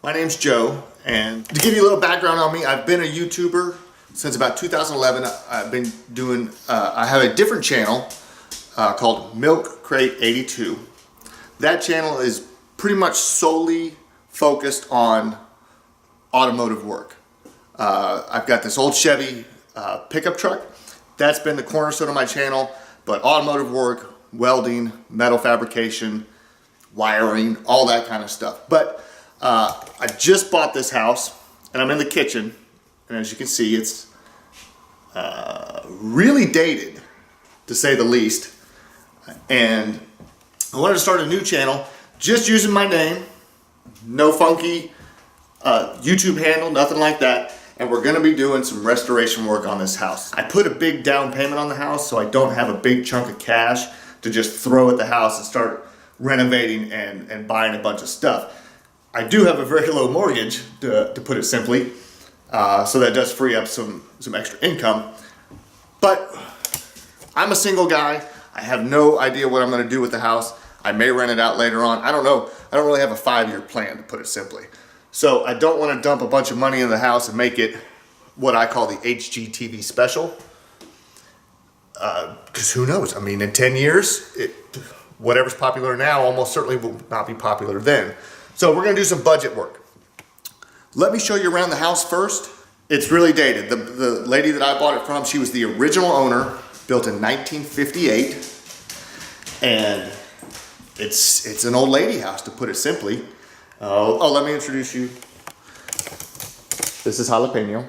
My name's Joe, and to give you a little background on me, I've been a YouTuber since about 2011. I've been doing, I have a different channel called Milk Crate 82. That channel is pretty much solely focused on automotive work. I've got this old Chevy pickup truck. That's been the cornerstone of my channel, but automotive work, welding, metal fabrication, wiring, all that kind of stuff. But I just bought this house and I'm in the kitchen, and as you can see, it's really dated, to say the least. And I wanted to start a new channel just using my name, no funky YouTube handle, nothing like that. And we're gonna be doing some restoration work on this house. I put a big down payment on the house, so I don't have a big chunk of cash to just throw at the house and start renovating and buying a bunch of stuff. I do have a very low mortgage, to put it simply, so that does free up some extra income. But I'm a single guy. I have no idea what I'm gonna do with the house. I may rent it out later on. I don't know. I don't really have a 5-year plan, to put it simply. So I don't want to dump a bunch of money in the house and make it what I call the HGTV special. Because who knows? I mean, in 10 years, whatever's popular now almost certainly will not be popular then. So we're going to do some budget work. Let me show you around the house first. It's really dated. The lady that I bought it from, she was the original owner, built in 1958. And it's an old lady house, to put it simply. Let me introduce you. This is Jalapeno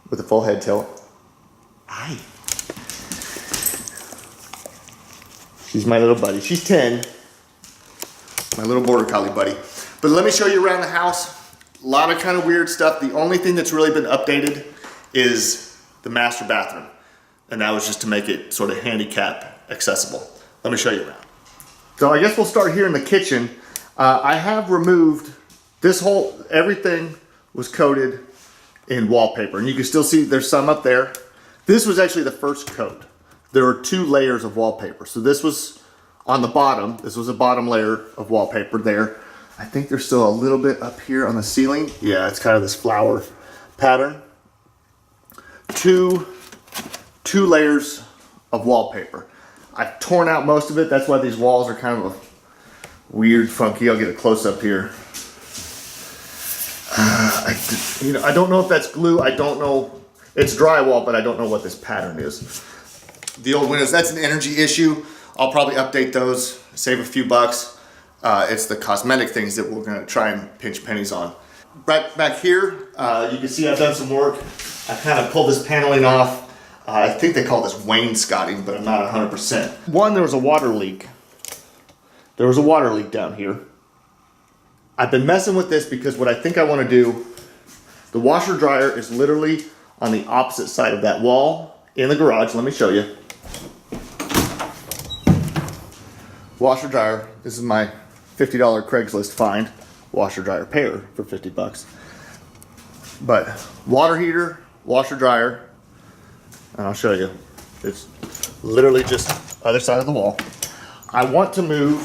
with a full head tilt. Hi. She's my little buddy. She's 10. My little border collie buddy. But let me show you around the house. A lot of kind of weird stuff. The only thing that's really been updated is the master bathroom. And that was just to make it sort of handicap accessible. Let me show you around. So I guess we'll start here in the kitchen. I have removed this everything was coated in wallpaper, and you can still see there's some up there. This was actually the first coat. There were 2 layers of wallpaper. So this was on the bottom. This was a bottom layer of wallpaper there. I think there's still a little bit up here on the ceiling. Yeah, it's kind of this flower pattern. Two layers of wallpaper. I've torn out most of it. That's why these walls are kind of a weird, funky. I'll get a close up here. I don't know if that's glue. I don't know. It's drywall, but I don't know what this pattern is. The old windows, that's an energy issue. I'll probably update those, save a few bucks. It's the cosmetic things that we're gonna try and pinch pennies on. Right back here, you can see I've done some work. I kind of pulled this paneling off. I think they call this wainscoting, but I'm not 100%. One, there was a water leak. There was a water leak down here. I've been messing with this because what I think I want to do, the washer dryer is literally on the opposite side of that wall in the garage. Let me show you. Washer dryer, this is my $50 Craigslist find. Washer dryer pair for 50 bucks. But water heater, washer dryer, and I'll show you. It's literally just other side of the wall. I want to move,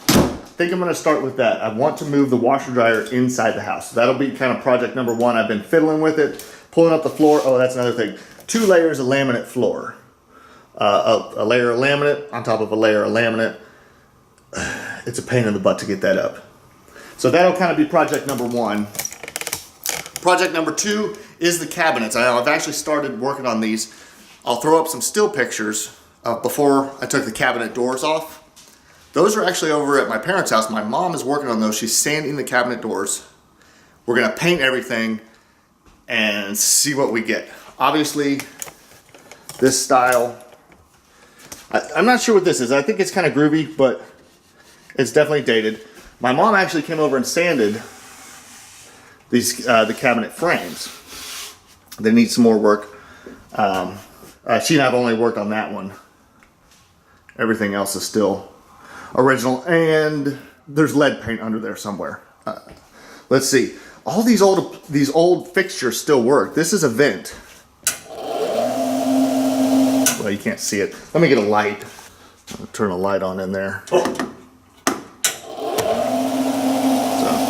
I think I'm gonna start with that. I want to move the washer dryer inside the house. That'll be kind of project number 1. I've been fiddling with it, pulling up the floor. Oh, that's another thing. 2 layers of laminate floor. A layer of laminate on top of a layer of laminate. It's a pain in the butt to get that up. So that'll kind of be project number 1. Project number 2 is the cabinets. I've actually started working on these. I'll throw up some still pictures before I took the cabinet doors off. Those are actually over at my parents' house. My mom is working on those. She's sanding the cabinet doors. We're gonna paint everything and see what we get. Obviously, this style, I'm not sure what this is. I think it's kind of groovy, but it's definitely dated. My mom actually came over and sanded these the cabinet frames. They need some more work. She and I have only worked on that one. Everything else is still original, and there's lead paint under there somewhere. Let's see. All these old fixtures still work. This is a vent. Well, you can't see it. Let me get a light. I'll turn a light on in there.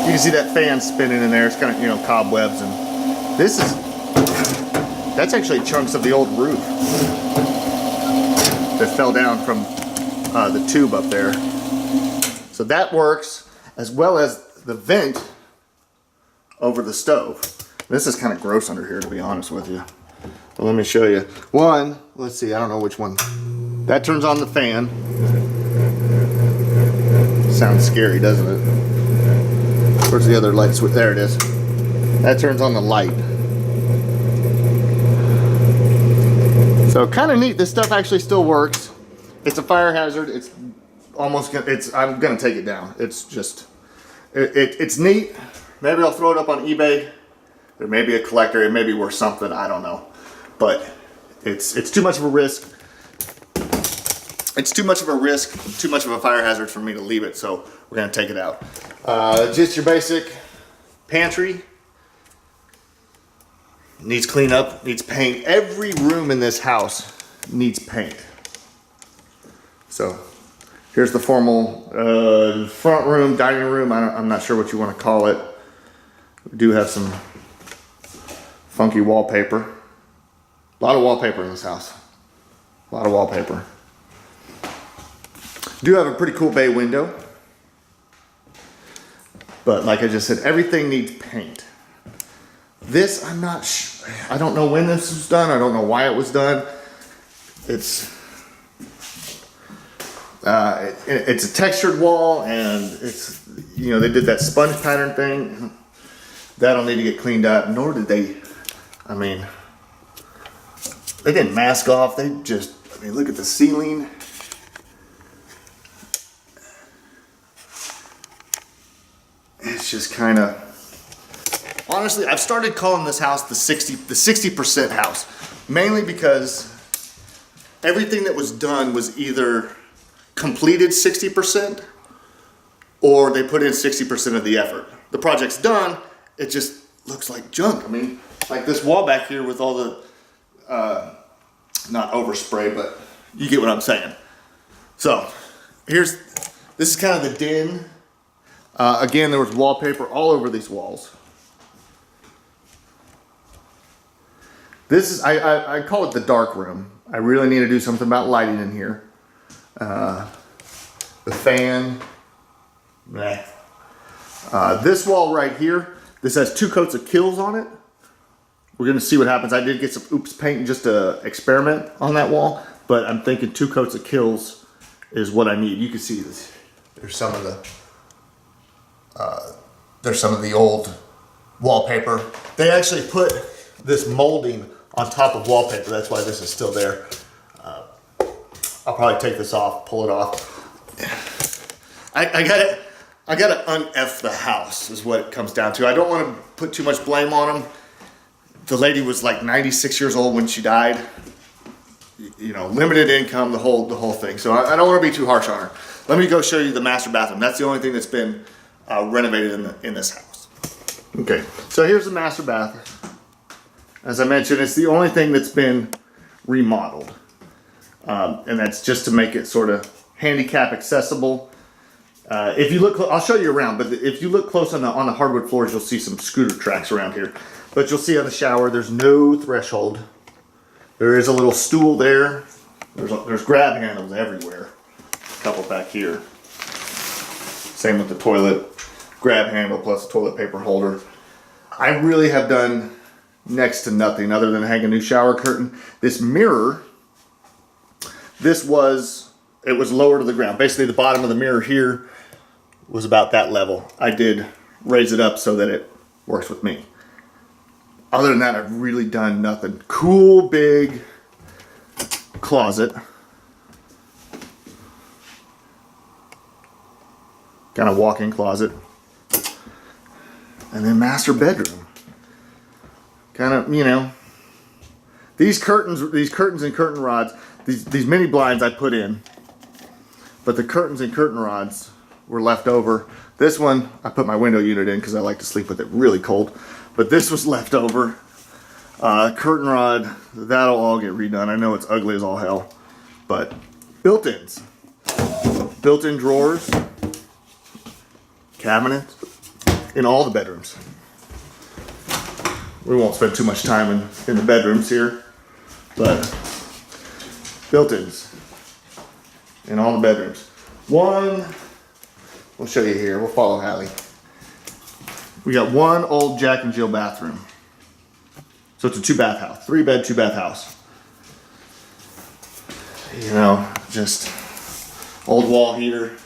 You can see that fan spinning in there. It's kind of, you know, cobwebs, and that's actually chunks of the old roof that fell down from the tube up there. So that works, as well as the vent over the stove. This is kind of gross under here, to be honest with you. But let me show you. One, let's see, I don't know which one. That turns on the fan. Sounds scary, doesn't it? Where's the other light switch? There it is. That turns on the light. So kind of neat. This stuff actually still works. It's a fire hazard. It's almost gonna, I'm gonna take it down. It's just, it's neat. Maybe I'll throw it up on eBay. There may be a collector. It may be worth something. I don't know. But it's too much of a risk. It's too much of a risk, too much of a fire hazard for me to leave it. So we're gonna take it out. Just your basic pantry. Needs cleanup, needs paint. Every room in this house needs paint. So here's the formal front room, dining room. I'm not sure what you want to call it. We do have some funky wallpaper. A lot of wallpaper in this house. A lot of wallpaper. Do have a pretty cool bay window. But like I just said, everything needs paint. This, I'm not sure. I don't know when this was done. I don't know why it was done. It's a textured wall, and it's, you know, they did that sponge pattern thing. That'll need to get cleaned up. Nor did they, I mean, they didn't mask off. They just, I mean, look at the ceiling. It's just kind of, honestly, I've started calling this house the 60% house, mainly because everything that was done was either completed 60% or they put in 60% of the effort. The project's done, it just looks like junk. I mean, like this wall back here with all the, not overspray, but you get what I'm saying. So this is kind of the den. Again, there was wallpaper all over these walls. This is, I call it the dark room. I really need to do something about lighting in here. The fan, meh. This wall right here, this has 2 coats of Kills on it. We're gonna see what happens. I did get some Oops paint just to experiment on that wall, but I'm thinking 2 coats of Kills is what I need. You can see this. There's some of the old wallpaper. They actually put this molding on top of wallpaper. That's why this is still there. I'll probably take this off, pull it off. I gotta un-F the house is what it comes down to. I don't want to put too much blame on them. The lady was like 96 years old when she died. You know, limited income, the whole thing. So I don't want to be too harsh on her. Let me go show you the master bathroom. That's the only thing that's been renovated in this house. Okay, so here's the master bath. As I mentioned, it's the only thing that's been remodeled. And that's just to make it sort of handicap accessible. If you look, I'll show you around, but if you look close on the hardwood floors, you'll see some scooter tracks around here. But you'll see on the shower, there's no threshold. There is a little stool there. There's grab handles everywhere. A couple back here. Same with the toilet. Grab handle plus a toilet paper holder. I really have done next to nothing other than hang a new shower curtain. This mirror, it was lower to the ground. Basically the bottom of the mirror here was about that level. I did raise it up so that it works with me. Other than that, I've really done nothing. Cool big closet. Kind of walk-in closet. And then master bedroom. Kind of, you know, these curtains and curtain rods, these mini blinds I put in, but the curtains and curtain rods were left over. This one, I put my window unit in because I like to sleep with it really cold, but this was left over. Curtain rod, that'll all get redone. I know it's ugly as all hell, but built-ins. Built-in drawers, cabinets, in all the bedrooms. We won't spend too much time in the bedrooms here, but built-ins in all the bedrooms. One, we'll show you here, we'll follow Hallie. We got one old Jack and Jill bathroom. So it's a 2-bath house, 3-bed, 2-bath house. You know, just old wall heater,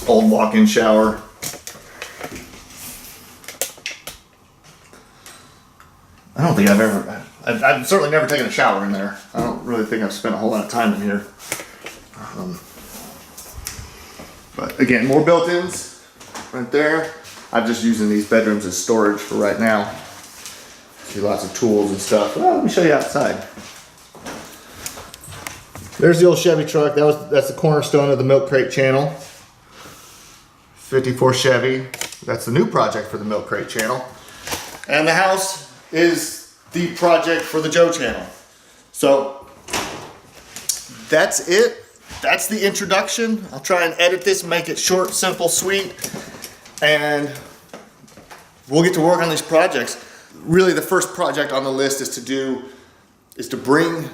old walk-in shower. I don't think I've certainly never taken a shower in there. I don't really think I've spent a whole lot of time in here. But again, more built-ins right there. I'm just using these bedrooms as storage for right now. See lots of tools and stuff. Well, let me show you outside. There's the old Chevy truck. That's the cornerstone of the Milk Crate channel. 54 Chevy. That's the new project for the Milk Crate channel. And the house is the project for the Joe channel. So that's it. That's the introduction. I'll try and edit this, make it short, simple, sweet, and we'll get to work on these projects. Really, the first project on the list is to bring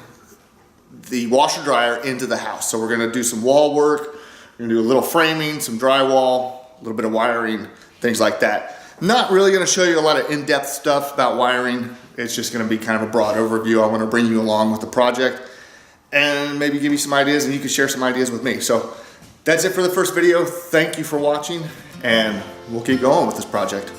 the washer dryer into the house. So we're gonna do some wall work, we're gonna do a little framing, some drywall, a little bit of wiring, things like that. Not really gonna show you a lot of in-depth stuff about wiring. It's just gonna be kind of a broad overview. I wanna bring you along with the project and maybe give you some ideas, and you can share some ideas with me. So that's it for the first video. Thank you for watching, and we'll keep going with this project.